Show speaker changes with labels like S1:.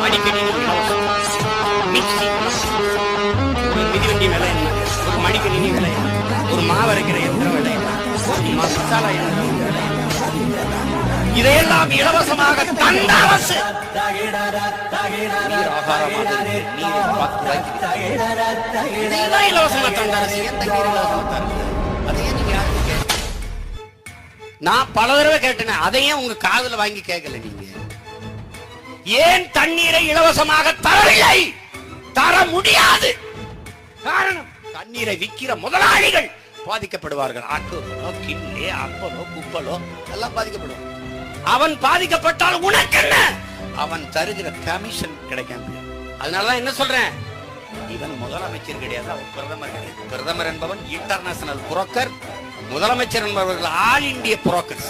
S1: அடிக்கடி மிக்சி, ஒரு மிதிவண்டி விலை என்ன, ஒரு மடிக்கணினி விலை என்ன, ஒரு மாவரைக்கிற எந்திரம் விலை என்ன, ஒரு மசாலா எந்திரம் விலை என்ன, இதையெல்லாம் இலவசமாக தந்த அரசு. இலவசமாக தந்த அரசு நான் பல தடவை கேட்டேன். அதையும் உங்க காதுல வாங்கி கேட்கல. நீங்க ஏன் தண்ணீரை இலவசமாக தரவில்லை? தர முடியாது. காரணம், தண்ணீரை விற்கிற முதலாளிகள் பாதிக்கப்படுவார்கள். ஆட்டோ, கிண்ணே, அப்பலோ, குப்பலோ எல்லாம் பாதிக்கப்படும். அவன் பாதிக்கப்பட்டால் உனக்கு என்ன? அவன் தருகிற கமிஷன் கிடைக்காம. அதனாலதான் என்ன சொல்றேன், இவன் முதலமைச்சர் கிடையாது, அவன் பிரதமர் கிடையாது. பிரதமர் என்பவன் இன்டர்நேஷனல் புரோக்கர், முதலமைச்சர் என்பவர்கள் ஆல் இந்திய புரோக்கர்ஸ்.